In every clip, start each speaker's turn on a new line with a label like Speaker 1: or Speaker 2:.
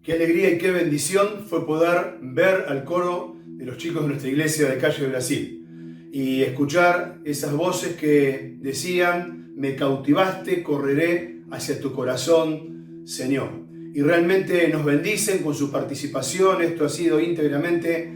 Speaker 1: Qué alegría y qué bendición fue poder ver al coro de los chicos de nuestra iglesia de Calle de Brasil y escuchar esas voces que decían: me cautivaste, correré hacia tu corazón, Señor. Y realmente nos bendicen con su participación. Esto ha sido íntegramente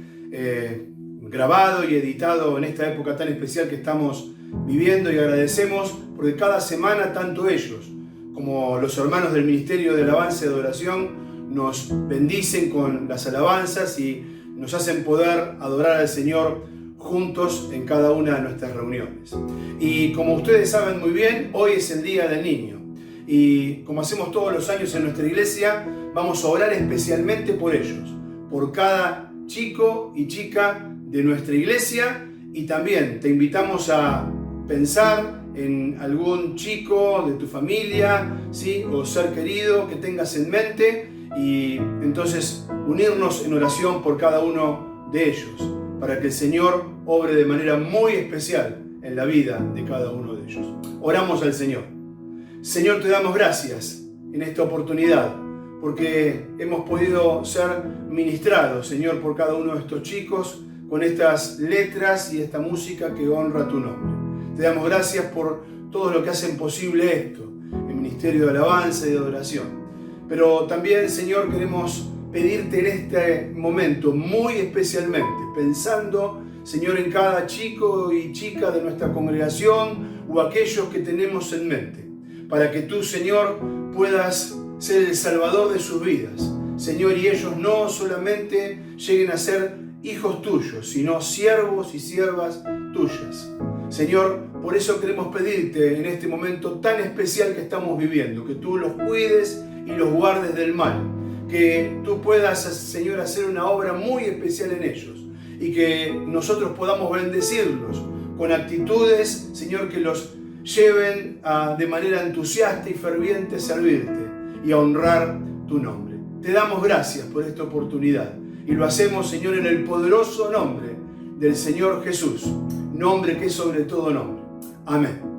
Speaker 1: grabado y editado en esta época tan especial que estamos viviendo, y agradecemos porque cada semana tanto ellos como los hermanos del Ministerio de Alabanza y Adoración nos bendicen con las alabanzas y nos hacen poder adorar al Señor juntos en cada una de nuestras reuniones. Y como ustedes saben muy bien, hoy es el Día del Niño. Y como hacemos todos los años en nuestra iglesia, vamos a orar especialmente por ellos, por cada chico y chica de nuestra iglesia. Y también te invitamos a pensar en algún chico de tu familia, ¿sí?, o ser querido que tengas en mente, y entonces unirnos en oración por cada uno de ellos, para que el Señor obre de manera muy especial en la vida de cada uno de ellos. Oramos al Señor. Señor, te damos gracias en esta oportunidad, porque hemos podido ser ministrados, Señor, por cada uno de estos chicos, con estas letras y esta música que honra tu nombre. Te damos gracias por todo lo que hacen posible esto, el Ministerio de Alabanza y de Adoración. Pero también, Señor, queremos pedirte en este momento, muy especialmente, pensando, Señor, en cada chico y chica de nuestra congregación o aquellos que tenemos en mente, para que tú, Señor, puedas ser el salvador de sus vidas, Señor, y ellos no solamente lleguen a ser hijos tuyos, sino siervos y siervas tuyas. Señor, por eso queremos pedirte en este momento tan especial que estamos viviendo, que tú los cuides y los guardes del mal, que tú puedas, Señor, hacer una obra muy especial en ellos, y que nosotros podamos bendecirlos con actitudes, Señor, que los lleven a de manera entusiasta y ferviente servirte y a honrar tu nombre. Te damos gracias por esta oportunidad y lo hacemos, Señor, en el poderoso nombre del Señor Jesús, nombre que es sobre todo nombre. Amén.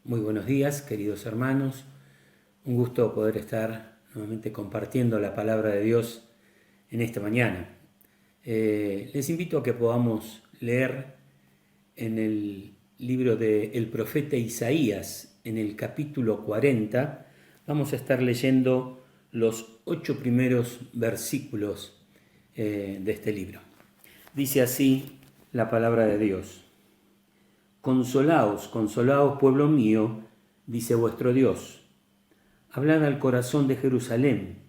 Speaker 2: Muy buenos días, queridos hermanos. Un gusto poder estar nuevamente compartiendo la palabra de Dios en esta mañana. Les invito a que podamos leer en el libro del profeta Isaías, en el capítulo 40. Vamos a estar leyendo los 8 primeros versículos de este libro. Dice así la palabra de Dios. Consolaos, consolaos, pueblo mío, dice vuestro Dios. Hablad al corazón de Jerusalén.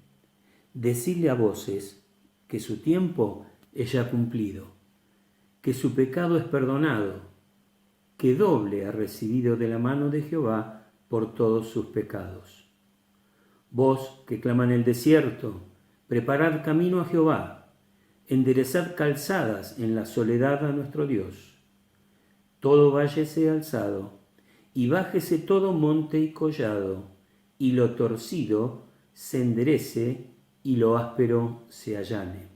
Speaker 2: Decidle a voces que su tiempo es ya cumplido, que su pecado es perdonado, que doble ha recibido de la mano de Jehová por todos sus pecados. Vos que claman en el desierto, preparad camino a Jehová, enderezad calzadas en la soledad a nuestro Dios. Todo valle sea alzado, y bájese todo monte y collado, y lo torcido se enderece, y lo áspero se allane.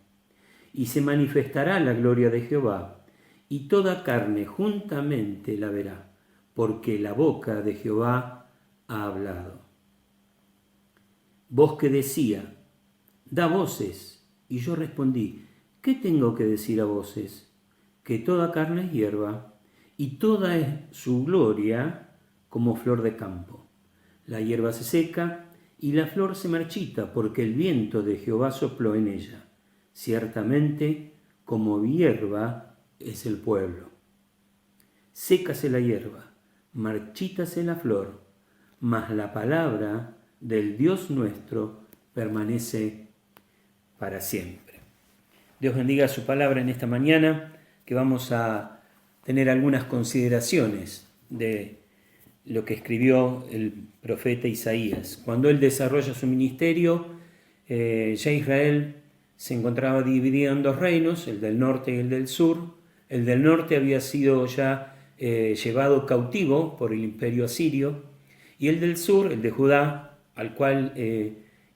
Speaker 2: Y se manifestará la gloria de Jehová, y toda carne juntamente la verá, porque la boca de Jehová ha hablado. Voz que decía, da voces, y yo respondí, ¿qué tengo que decir a voces? Que toda carne es hierba, y toda es su gloria como flor de campo. La hierba se seca y la flor se marchita, porque el viento de Jehová sopló en ella. Ciertamente, como hierba es el pueblo. Sécase la hierba, marchítase la flor, mas la palabra del Dios nuestro permanece para siempre. Dios bendiga su palabra en esta mañana, que vamos a tener algunas consideraciones de lo que escribió el profeta Isaías. Cuando él desarrolla su ministerio, ya Israel se encontraba dividido en 2 reinos, el del norte y el del sur. El del norte había sido ya llevado cautivo por el imperio asirio, y el del sur, el de Judá, al cual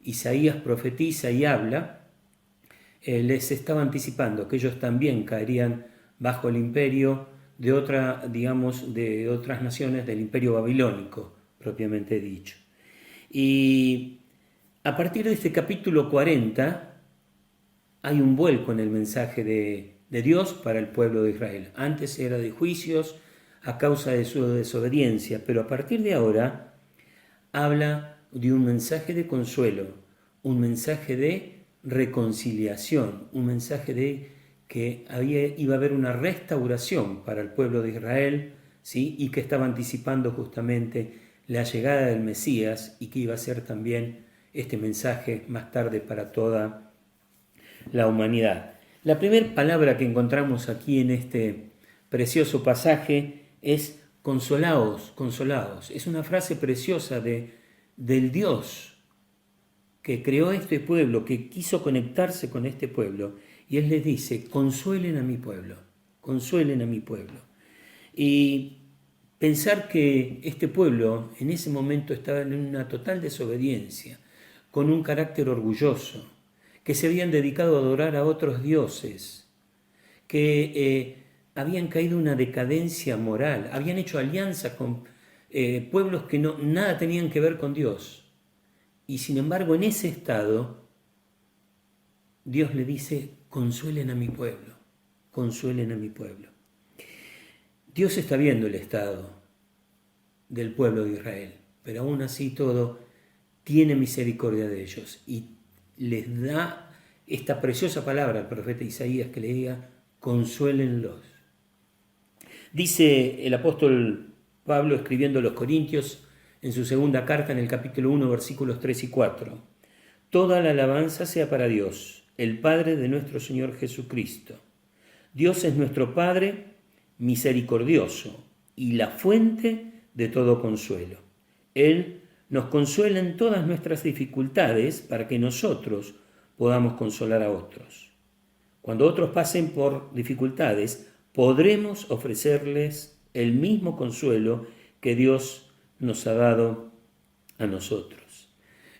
Speaker 2: Isaías profetiza y habla, les estaba anticipando que ellos también caerían bajo el imperio de de otras naciones, del imperio babilónico, propiamente dicho. Y a partir de este capítulo 40 hay un vuelco en el mensaje de Dios para el pueblo de Israel. Antes era de juicios a causa de su desobediencia, pero a partir de ahora habla de un mensaje de consuelo, un mensaje de reconciliación, un mensaje de que iba a haber una restauración para el pueblo de Israel, ¿sí? Y que estaba anticipando justamente la llegada del Mesías y que iba a ser también este mensaje más tarde para toda la humanidad. La primera palabra que encontramos aquí en este precioso pasaje es consolaos, consolaos. Es una frase preciosa del Dios que creó este pueblo, que quiso conectarse con este pueblo. Y Él les dice, consuelen a mi pueblo, consuelen a mi pueblo. Y pensar que este pueblo en ese momento estaba en una total desobediencia, con un carácter orgulloso, que se habían dedicado a adorar a otros dioses, que habían caído en una decadencia moral, habían hecho alianzas con pueblos que nada tenían que ver con Dios. Y sin embargo, en ese estado, Dios le dice, consuelen a mi pueblo, consuelen a mi pueblo. Dios está viendo el estado del pueblo de Israel, pero aún así todo tiene misericordia de ellos y les da esta preciosa palabra al profeta Isaías que le diga, consuélenlos. Dice el apóstol Pablo escribiendo a los Corintios en su segunda carta en el capítulo 1 versículos 3 y 4. Toda la alabanza sea para Dios, el Padre de nuestro Señor Jesucristo. Dios es nuestro Padre misericordioso y la fuente de todo consuelo. Él nos consuela en todas nuestras dificultades para que nosotros podamos consolar a otros. Cuando otros pasen por dificultades, podremos ofrecerles el mismo consuelo que Dios nos ha dado a nosotros.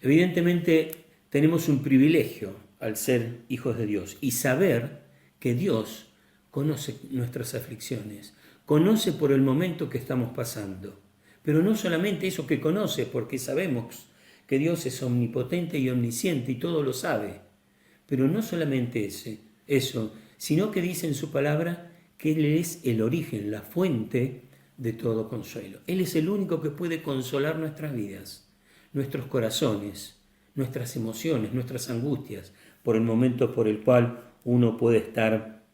Speaker 2: Evidentemente, tenemos un privilegio al ser hijos de Dios y saber que Dios conoce nuestras aflicciones, conoce por el momento que estamos pasando. Pero no solamente eso que conoce, porque sabemos que Dios es omnipotente y omnisciente y todo lo sabe. Pero no solamente eso, sino que dice en su palabra que Él es el origen, la fuente de todo consuelo. Él es el único que puede consolar nuestras vidas, nuestros corazones, nuestras emociones, nuestras angustias, por el momento por el cual uno puede estar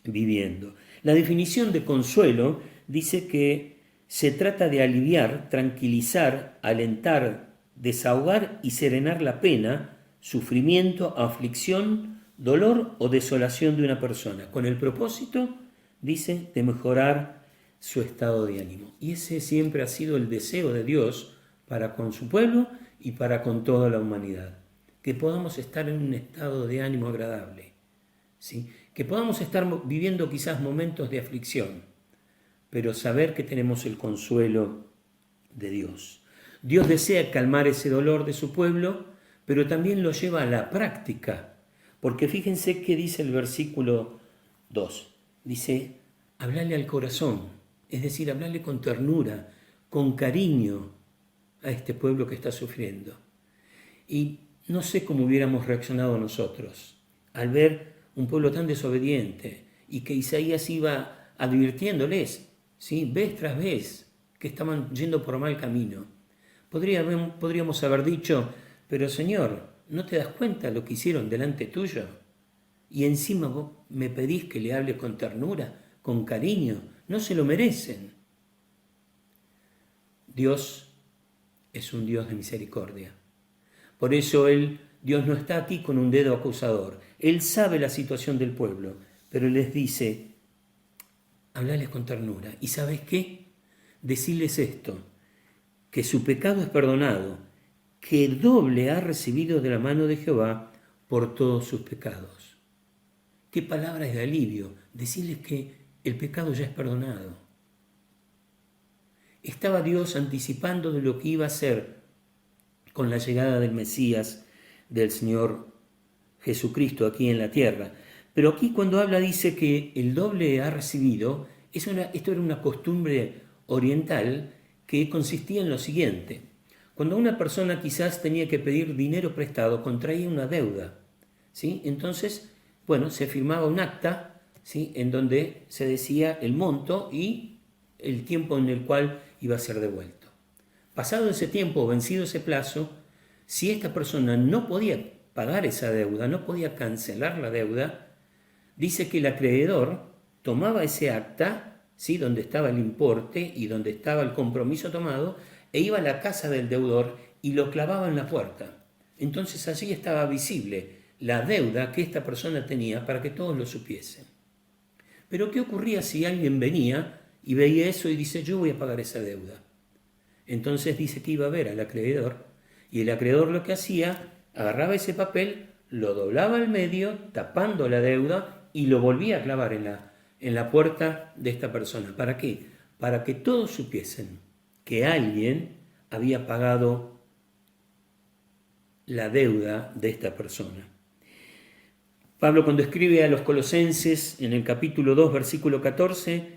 Speaker 2: viviendo. La definición de consuelo dice que se trata de aliviar, tranquilizar, alentar, desahogar y serenar la pena, sufrimiento, aflicción, dolor o desolación de una persona, con el propósito, dice, de mejorar su estado de ánimo. Y ese siempre ha sido el deseo de Dios para con su pueblo y para con toda la humanidad. Que podamos estar en un estado de ánimo agradable, ¿sí? Que podamos estar viviendo quizás momentos de aflicción, pero saber que tenemos el consuelo de Dios. Dios desea calmar ese dolor de su pueblo, pero también lo lleva a la práctica, porque fíjense qué dice el versículo 2. Dice, hablarle al corazón, es decir, hablarle con ternura, con cariño a este pueblo que está sufriendo. Y no sé cómo hubiéramos reaccionado nosotros al ver un pueblo tan desobediente y que Isaías iba advirtiéndoles, ¿sí? Vez tras vez, que estaban yendo por mal camino. Podríamos haber dicho, pero Señor, ¿no te das cuenta lo que hicieron delante tuyo? Y encima vos me pedís que le hable con ternura, con cariño, no se lo merecen. Dios es un Dios de misericordia. Por eso Dios no está aquí con un dedo acusador. Él sabe la situación del pueblo, pero les dice, hablales con ternura. ¿Y sabes qué? Decirles esto, que su pecado es perdonado, que doble ha recibido de la mano de Jehová por todos sus pecados. Qué palabras de alivio, decirles que el pecado ya es perdonado. Estaba Dios anticipando de lo que iba a ser con la llegada del Mesías, del Señor Jesucristo aquí en la tierra. Pero aquí cuando habla dice que el doble ha recibido, esto era una costumbre oriental que consistía en lo siguiente. Cuando una persona quizás tenía que pedir dinero prestado, contraía una deuda, ¿sí? Entonces, bueno, se firmaba un acta, ¿sí?, en donde se decía el monto y el tiempo en el cual iba a ser devuelto. Pasado ese tiempo, vencido ese plazo, si esta persona no podía pagar esa deuda, no podía cancelar la deuda, dice que el acreedor tomaba ese acta, ¿sí?, donde estaba el importe y donde estaba el compromiso tomado, e iba a la casa del deudor y lo clavaba en la puerta. Entonces allí estaba visible la deuda que esta persona tenía para que todos lo supiesen. Pero ¿qué ocurría si alguien venía y veía eso y dice, yo voy a pagar esa deuda? Entonces dice que iba a ver al acreedor, y el acreedor lo que hacía, agarraba ese papel, lo doblaba al medio, tapando la deuda, y lo volvía a clavar en la puerta de esta persona. ¿Para qué? Para que todos supiesen que alguien había pagado la deuda de esta persona. Pablo, cuando escribe a los Colosenses en el capítulo 2, versículo 14,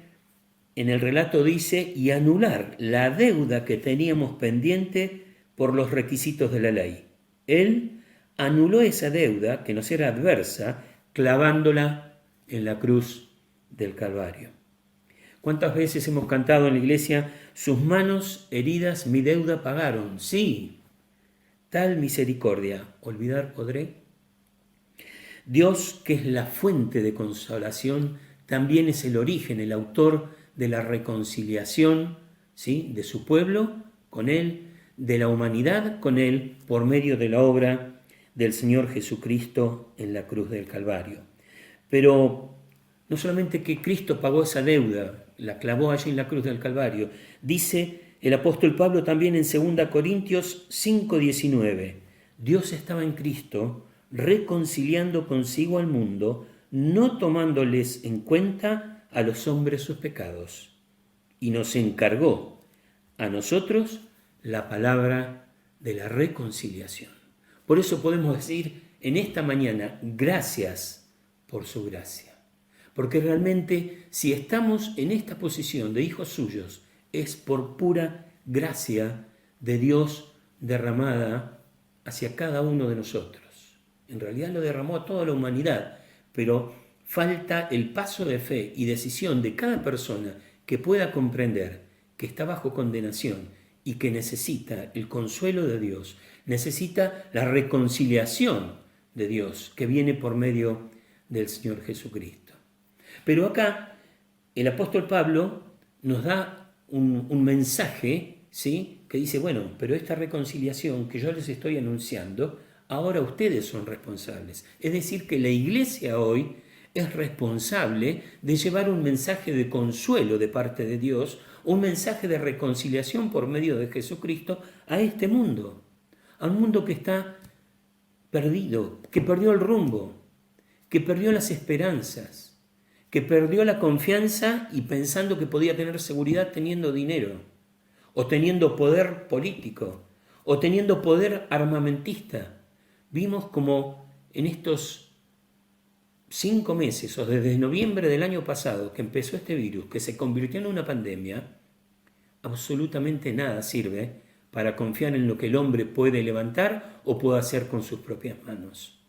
Speaker 2: en el relato dice, y anular la deuda que teníamos pendiente por los requisitos de la ley. Él anuló esa deuda que nos era adversa, clavándola en la cruz del Calvario. ¿Cuántas veces hemos cantado en la iglesia, sus manos heridas mi deuda pagaron? Sí, tal misericordia, ¿olvidar podré? Dios, que es la fuente de consolación, también es el origen, el autor de la reconciliación, ¿sí?, de su pueblo con Él, de la humanidad con Él, por medio de la obra del Señor Jesucristo en la cruz del Calvario. Pero no solamente que Cristo pagó esa deuda, la clavó allí en la cruz del Calvario, dice el apóstol Pablo también en 2 Corintios 5:19, Dios estaba en Cristo reconciliando consigo al mundo, no tomándoles en cuenta a los hombres sus pecados, y nos encargó a nosotros la palabra de la reconciliación. Por eso podemos decir en esta mañana, gracias por su gracia. Porque realmente si estamos en esta posición de hijos suyos, es por pura gracia de Dios derramada hacia cada uno de nosotros. En realidad lo derramó a toda la humanidad, pero falta el paso de fe y decisión de cada persona que pueda comprender que está bajo condenación y que necesita el consuelo de Dios, necesita la reconciliación de Dios que viene por medio del Señor Jesucristo. Pero acá el apóstol Pablo nos da un mensaje, ¿sí?, que dice, bueno, pero esta reconciliación que yo les estoy anunciando, ahora ustedes son responsables. Es decir, que la iglesia hoy es responsable de llevar un mensaje de consuelo de parte de Dios, un mensaje de reconciliación por medio de Jesucristo a este mundo, a un mundo que está perdido, que perdió el rumbo, que perdió las esperanzas, que perdió la confianza y pensando que podía tener seguridad teniendo dinero, o teniendo poder político, o teniendo poder armamentista. Vimos como en estos 5 meses, o desde noviembre del año pasado, que empezó este virus, que se convirtió en una pandemia, absolutamente nada sirve para confiar en lo que el hombre puede levantar o puede hacer con sus propias manos.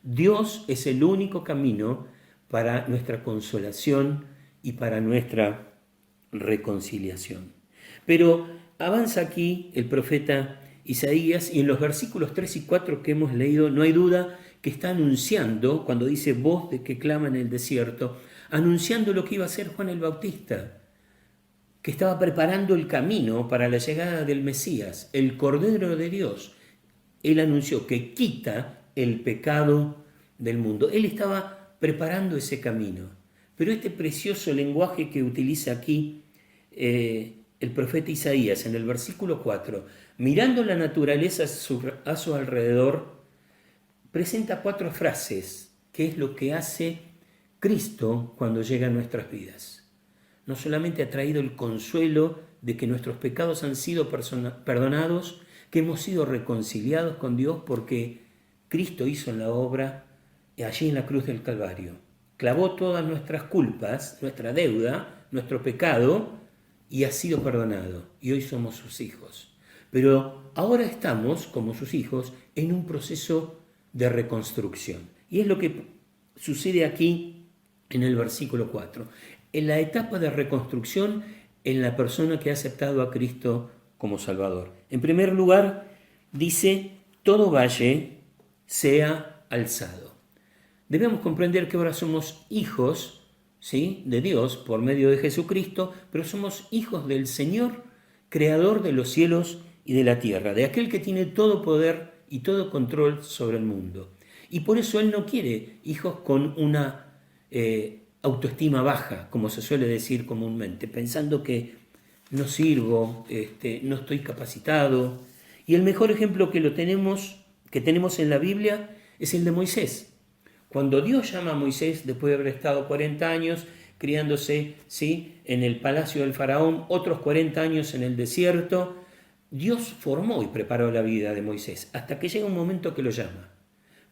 Speaker 2: Dios es el único camino para nuestra consolación y para nuestra reconciliación. Pero avanza aquí el profeta Isaías y en los versículos 3 y 4 que hemos leído no hay duda que está anunciando, cuando dice voz de que clama en el desierto, anunciando lo que iba a hacer Juan el Bautista, que estaba preparando el camino para la llegada del Mesías, el Cordero de Dios. Él anunció que quita el pecado del mundo. Él estaba preparando ese camino. Pero este precioso lenguaje que utiliza aquí el profeta Isaías en el versículo 4, mirando la naturaleza a su alrededor, presenta 4 frases, que es lo que hace Cristo cuando llega a nuestras vidas. No solamente ha traído el consuelo de que nuestros pecados han sido perdonados, que hemos sido reconciliados con Dios porque Cristo hizo en la obra allí en la cruz del Calvario. Clavó todas nuestras culpas, nuestra deuda, nuestro pecado, y ha sido perdonado. Y hoy somos sus hijos. Pero ahora estamos, como sus hijos, en un proceso de reconstrucción. Y es lo que sucede aquí en el versículo 4. En la etapa de reconstrucción en la persona que ha aceptado a Cristo como Salvador. En primer lugar, dice, todo valle sea alzado. Debemos comprender que ahora somos hijos, ¿sí?, de Dios por medio de Jesucristo, pero somos hijos del Señor, creador de los cielos y de la tierra, de aquel que tiene todo poder y todo control sobre el mundo. Y por eso Él no quiere hijos con una autoestima baja, como se suele decir comúnmente, pensando que no sirvo, no estoy capacitado. Y el mejor ejemplo que tenemos en la Biblia es el de Moisés. Cuando Dios llama a Moisés, después de haber estado 40 años criándose, ¿sí?, en el palacio del faraón, otros 40 años en el desierto, Dios formó y preparó la vida de Moisés, hasta que llega un momento que lo llama.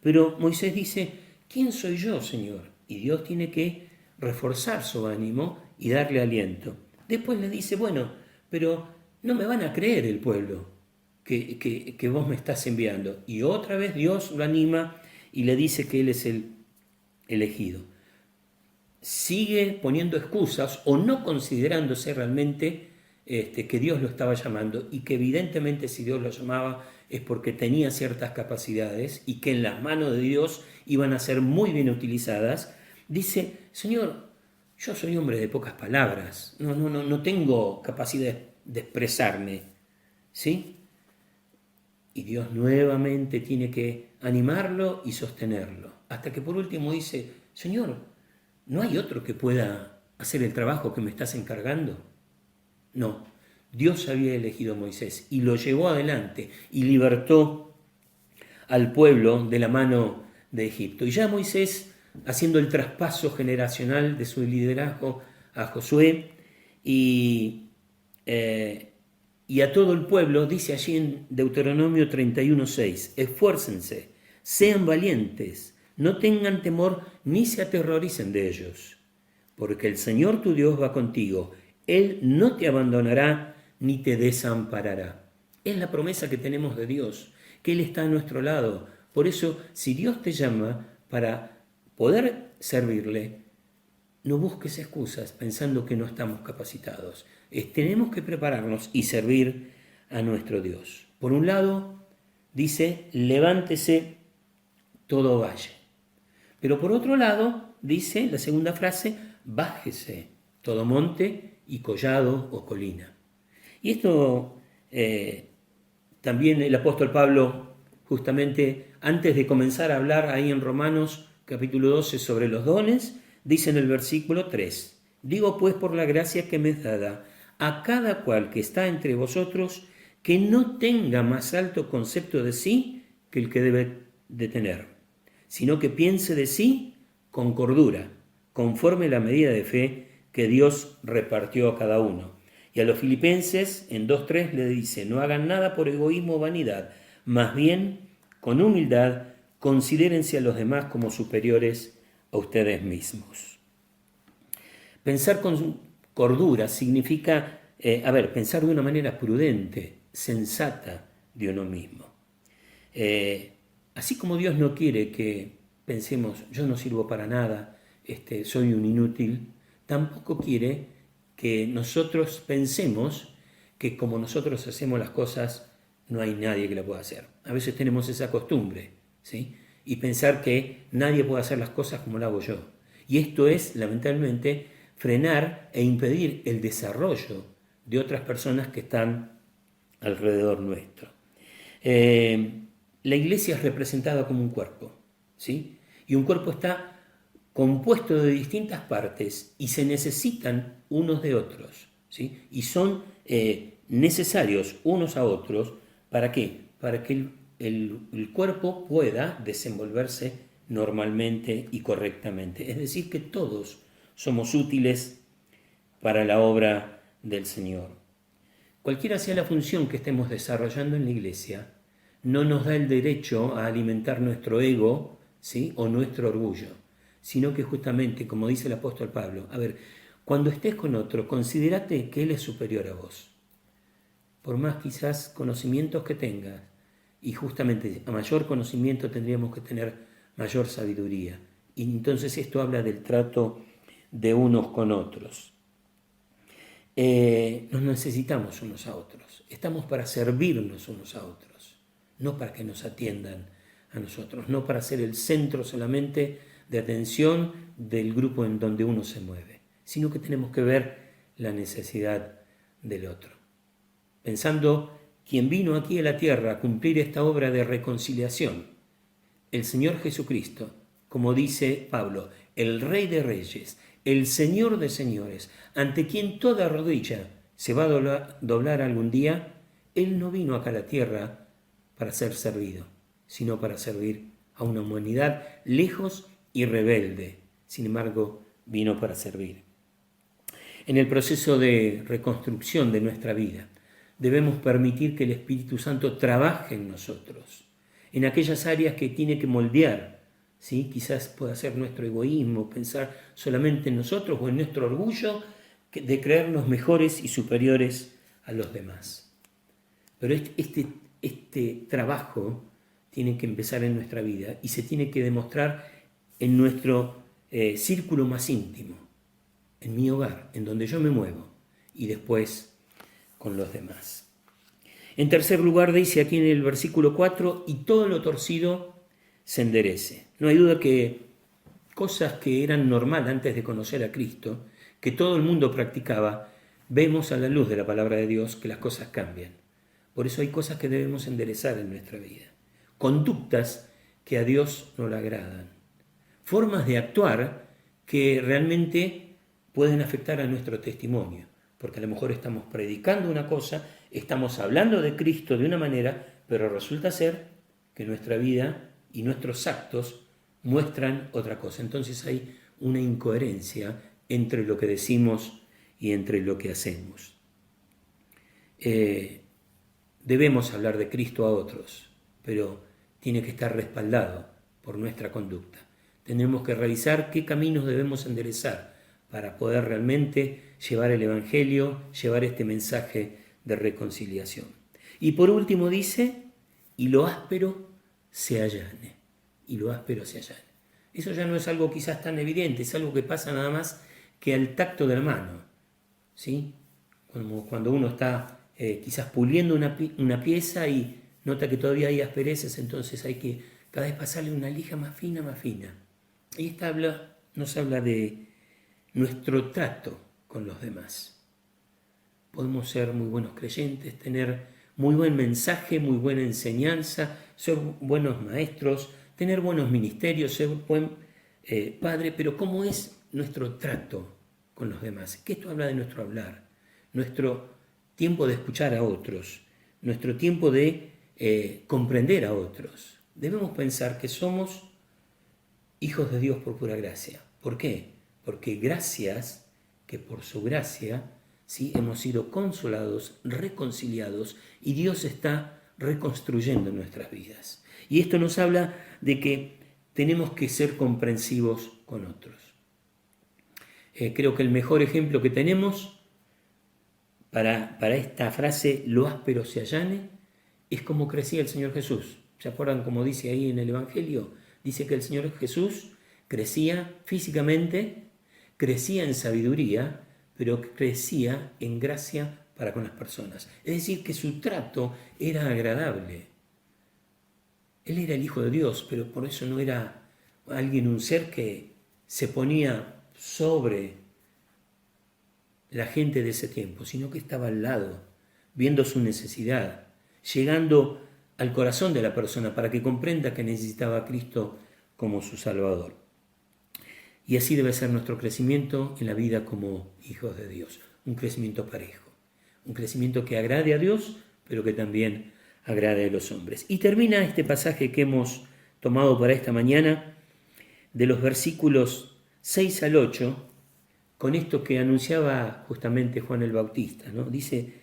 Speaker 2: Pero Moisés dice, ¿quién soy yo, Señor? Y Dios tiene que reforzar su ánimo y darle aliento. Después le dice, bueno, pero no me van a creer el pueblo que vos me estás enviando. Y otra vez Dios lo anima y le dice que Él es el elegido. Sigue poniendo excusas o no considerándose realmente que Dios lo estaba llamando, y que evidentemente si Dios lo llamaba es porque tenía ciertas capacidades y que en las manos de Dios iban a ser muy bien utilizadas. Dice, Señor, yo soy hombre de pocas palabras, no tengo capacidad de expresarme, ¿sí? Y Dios nuevamente tiene que animarlo y sostenerlo, hasta que por último dice, Señor, ¿no hay otro que pueda hacer el trabajo que me estás encargando? No, Dios había elegido a Moisés y lo llevó adelante y libertó al pueblo de la mano de Egipto. Y ya Moisés, haciendo el traspaso generacional de su liderazgo a Josué y a todo el pueblo, dice allí en Deuteronomio 31:6, esfuércense, sean valientes, no tengan temor ni se aterroricen de ellos, porque el Señor tu Dios va contigo, Él no te abandonará ni te desamparará. Es la promesa que tenemos de Dios, que Él está a nuestro lado. Por eso, si Dios te llama para poder servirle, no busques excusas pensando que no estamos capacitados. Tenemos que prepararnos y servir a nuestro Dios. Por un lado, dice, levántese todo valle. Pero por otro lado, dice la segunda frase, bájese todo monte y collado o colina. Y esto también el apóstol Pablo, justamente antes de comenzar a hablar ahí en Romanos capítulo 12 sobre los dones, dice en el versículo 3, digo pues por la gracia que me es dada a cada cual que está entre vosotros, que no tenga más alto concepto de sí que el que debe de tener, sino que piense de sí con cordura, conforme la medida de fe que Dios repartió a cada uno. Y a los filipenses en 2:3 le dice, no hagan nada por egoísmo o vanidad, más bien con humildad considérense a los demás como superiores a ustedes mismos. Pensar con cordura significa, pensar de una manera prudente, sensata de uno mismo. Así como Dios no quiere que pensemos, yo no sirvo para nada, soy un inútil, tampoco quiere que nosotros pensemos que como nosotros hacemos las cosas, no hay nadie que lo pueda hacer. A veces tenemos esa costumbre, ¿sí? Y pensar que nadie puede hacer las cosas como lo hago yo. Y esto es, lamentablemente, frenar e impedir el desarrollo de otras personas que están alrededor nuestro. La iglesia es representada como un cuerpo, ¿sí? Y un cuerpo está compuesto de distintas partes y se necesitan unos de otros, ¿sí? Y son necesarios unos a otros, ¿para qué? Para que el cuerpo pueda desenvolverse normalmente y correctamente. Es decir, que todos somos útiles para la obra del Señor. Cualquiera sea la función que estemos desarrollando en la iglesia, no nos da el derecho a alimentar nuestro ego, ¿sí? O nuestro orgullo, sino que justamente, como dice el apóstol Pablo, a ver, cuando estés con otro, considérate que él es superior a vos. Por más quizás conocimientos que tengas, y justamente a mayor conocimiento tendríamos que tener mayor sabiduría. Y entonces esto habla del trato de unos con otros. Nos necesitamos unos a otros. Estamos para servirnos unos a otros, no para que nos atiendan a nosotros, no para ser el centro solamente de atención del grupo en donde uno se mueve, sino que tenemos que ver la necesidad del otro. Pensando, quien vino aquí a la tierra a cumplir esta obra de reconciliación, el Señor Jesucristo, como dice Pablo, el Rey de Reyes, el Señor de Señores, ante quien toda rodilla se va a doblar algún día, Él no vino acá a la tierra para ser servido, sino para servir a una humanidad lejos y rebelde. Sin embargo, vino para servir. En el proceso de reconstrucción de nuestra vida, debemos permitir que el Espíritu Santo trabaje en nosotros, en aquellas áreas que tiene que moldear. ¿Sí? Quizás pueda ser nuestro egoísmo, pensar solamente en nosotros o en nuestro orgullo de creernos mejores y superiores a los demás. Pero este trabajo tiene que empezar en nuestra vida y se tiene que demostrar en nuestro círculo más íntimo, en mi hogar, en donde yo me muevo, y después con los demás. En tercer lugar, dice aquí en el versículo 4, y todo lo torcido se enderece. No hay duda que cosas que eran normal antes de conocer a Cristo, que todo el mundo practicaba, vemos a la luz de la palabra de Dios que las cosas cambian. Por eso hay cosas que debemos enderezar en nuestra vida. Conductas que a Dios no le agradan. Formas de actuar que realmente pueden afectar a nuestro testimonio. Porque a lo mejor estamos predicando una cosa, estamos hablando de Cristo de una manera, pero resulta ser que nuestra vida y nuestros actos muestran otra cosa. Entonces hay una incoherencia entre lo que decimos y entre lo que hacemos. Debemos hablar de Cristo a otros, pero tiene que estar respaldado por nuestra conducta. Tenemos que revisar qué caminos debemos enderezar para poder realmente llevar el Evangelio, llevar este mensaje de reconciliación. Y por último dice, y lo áspero se allane. Y lo áspero se allane. Eso ya no es algo quizás tan evidente, es algo que pasa nada más que al tacto de la mano. ¿Sí? Como cuando uno está quizás puliendo una pieza y nota que todavía hay asperezas, entonces hay que cada vez pasarle una lija más fina, más fina. Y esta nos habla de nuestro trato con los demás. Podemos ser muy buenos creyentes, tener muy buen mensaje, muy buena enseñanza, ser buenos maestros, tener buenos ministerios, ser buen padre, pero ¿cómo es nuestro trato con los demás? Que esto habla de nuestro hablar, nuestro tiempo de escuchar a otros, nuestro tiempo de comprender a otros. Debemos pensar que somos hijos de Dios por pura gracia. ¿Por qué? Porque gracias, que por su gracia, ¿sí? Hemos sido consolados, reconciliados, y Dios está reconstruyendo nuestras vidas. Y esto nos habla de que tenemos que ser comprensivos con otros. Creo que el mejor ejemplo que tenemos para esta frase, lo áspero se allane, es como crecía el Señor Jesús. ¿Se acuerdan como dice ahí en el Evangelio? Dice que el Señor Jesús crecía físicamente, crecía en sabiduría, pero crecía en gracia para con las personas. Es decir, que su trato era agradable. Él era el Hijo de Dios, pero por eso no era un ser que se ponía sobre la gente de ese tiempo, sino que estaba al lado, viendo su necesidad, llegando al corazón de la persona para que comprenda que necesitaba a Cristo como su Salvador. Y así debe ser nuestro crecimiento en la vida como hijos de Dios, un crecimiento parejo, un crecimiento que agrade a Dios, pero que también agrade a los hombres. Y termina este pasaje que hemos tomado para esta mañana, de los versículos 6 al 8, con esto que anunciaba justamente Juan el Bautista, ¿no? Dice,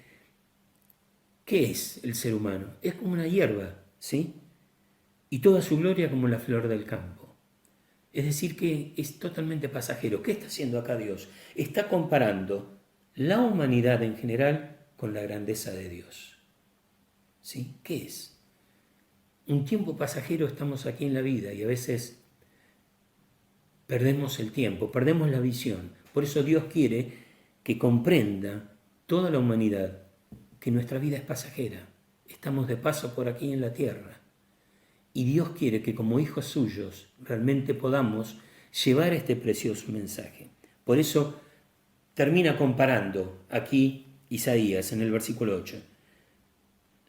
Speaker 2: ¿qué es el ser humano? Es como una hierba, ¿sí? Y toda su gloria como la flor del campo. Es decir, que es totalmente pasajero. ¿Qué está haciendo acá Dios? Está comparando la humanidad en general con la grandeza de Dios. ¿Sí? ¿Qué es? Un tiempo pasajero estamos aquí en la vida y a veces perdemos el tiempo, perdemos la visión. Por eso Dios quiere que comprenda toda la humanidad que nuestra vida es pasajera. Estamos de paso por aquí en la tierra. Y Dios quiere que como hijos suyos realmente podamos llevar este precioso mensaje. Por eso termina comparando aquí Isaías en el versículo 8.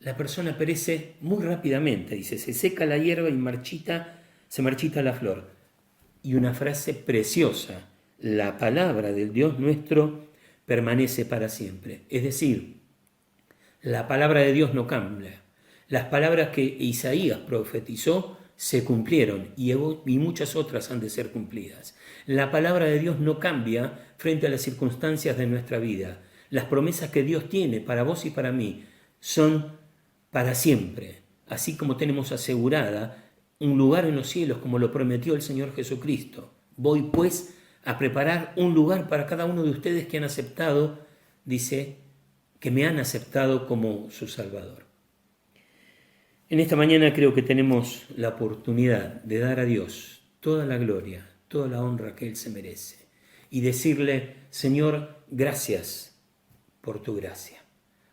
Speaker 2: La persona perece muy rápidamente, dice, se seca la hierba y se marchita la flor. Y una frase preciosa, la palabra del Dios nuestro permanece para siempre. Es decir, la palabra de Dios no cambia. Las palabras que Isaías profetizó se cumplieron y muchas otras han de ser cumplidas. La palabra de Dios no cambia frente a las circunstancias de nuestra vida. Las promesas que Dios tiene para vos y para mí son para siempre, así como tenemos asegurada un lugar en los cielos como lo prometió el Señor Jesucristo. Voy pues a preparar un lugar para cada uno de ustedes que han aceptado, dice, que me han aceptado como su Salvador. En esta mañana creo que tenemos la oportunidad de dar a Dios toda la gloria, toda la honra que Él se merece y decirle, Señor, gracias por tu gracia,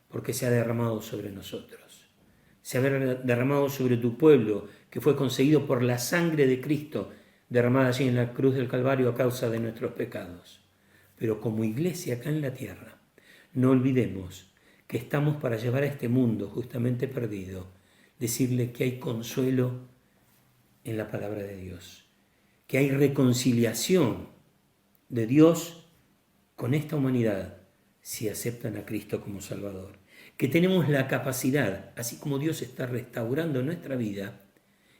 Speaker 2: porque se ha derramado sobre nosotros. Se ha derramado sobre tu pueblo, que fue conseguido por la sangre de Cristo, derramada allí en la cruz del Calvario a causa de nuestros pecados. Pero como iglesia acá en la tierra, no olvidemos que estamos para llevar a este mundo justamente perdido, decirle que hay consuelo en la palabra de Dios, que hay reconciliación de Dios con esta humanidad si aceptan a Cristo como Salvador. Que tenemos la capacidad, así como Dios está restaurando nuestra vida,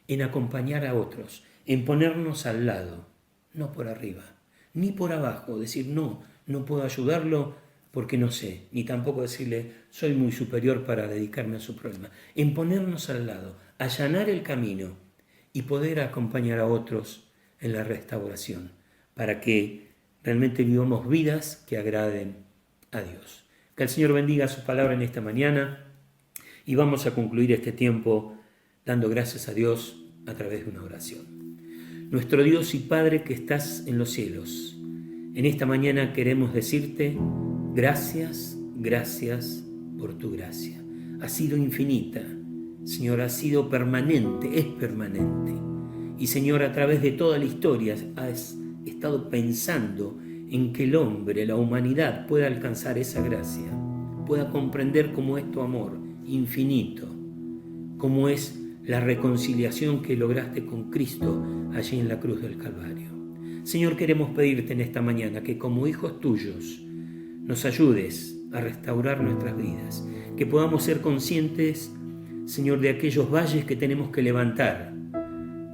Speaker 2: en acompañar a otros, en ponernos al lado, no por arriba, ni por abajo, decir no puedo ayudarlo porque no sé, ni tampoco decirle soy muy superior para dedicarme a su problema, en ponernos al lado, allanar el camino y poder acompañar a otros en la restauración, para que realmente vivamos vidas que agraden a Dios. Que el Señor bendiga su palabra en esta mañana y vamos a concluir este tiempo dando gracias a Dios a través de una oración. Nuestro Dios y Padre que estás en los cielos, en esta mañana queremos decirte gracias, gracias por tu gracia. Ha sido infinita, Señor, ha sido permanente, es permanente. Y Señor, a través de toda la historia has estado pensando en que el hombre, la humanidad, pueda alcanzar esa gracia, pueda comprender cómo es tu amor infinito, cómo es la reconciliación que lograste con Cristo allí en la cruz del Calvario. Señor, queremos pedirte en esta mañana que como hijos tuyos nos ayudes a restaurar nuestras vidas, que podamos ser conscientes, Señor, de aquellos valles que tenemos que levantar,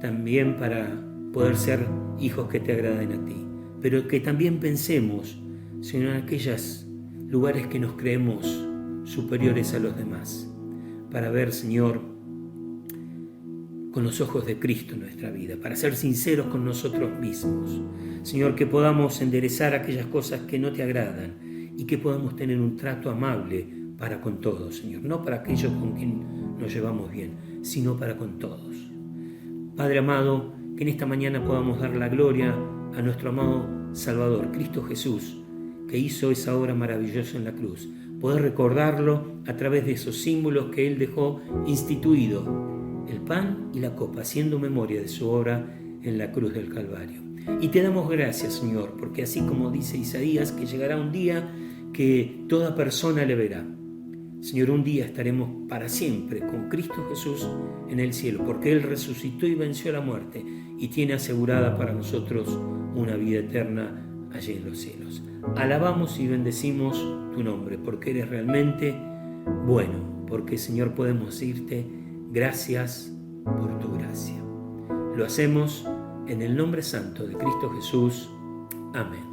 Speaker 2: también para poder ser hijos que te agraden a ti. Pero que también pensemos, Señor, en aquellos lugares que nos creemos superiores a los demás, para ver, Señor, con los ojos de Cristo nuestra vida, para ser sinceros con nosotros mismos. Señor, que podamos enderezar aquellas cosas que no te agradan y que podamos tener un trato amable para con todos, Señor, no para aquellos con quien nos llevamos bien, sino para con todos. Padre amado, que en esta mañana podamos dar la gloria a nuestro amado Salvador, Cristo Jesús, que hizo esa obra maravillosa en la cruz. Poder recordarlo a través de esos símbolos que Él dejó instituido, el pan y la copa, haciendo memoria de su obra en la cruz del Calvario. Y te damos gracias, Señor, porque así como dice Isaías, que llegará un día que toda persona le verá. Señor, un día estaremos para siempre con Cristo Jesús en el cielo, porque Él resucitó y venció la muerte y tiene asegurada para nosotros una vida eterna allí en los cielos. Alabamos y bendecimos tu nombre, porque eres realmente bueno, porque, Señor, podemos decirte gracias por tu gracia. Lo hacemos en el nombre santo de Cristo Jesús. Amén.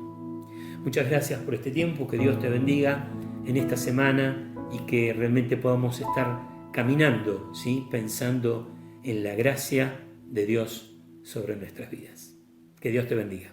Speaker 2: Muchas gracias por este tiempo, que Dios te bendiga en esta semana y que realmente podamos estar caminando, ¿sí? Pensando en la gracia de Dios sobre nuestras vidas. Que Dios te bendiga.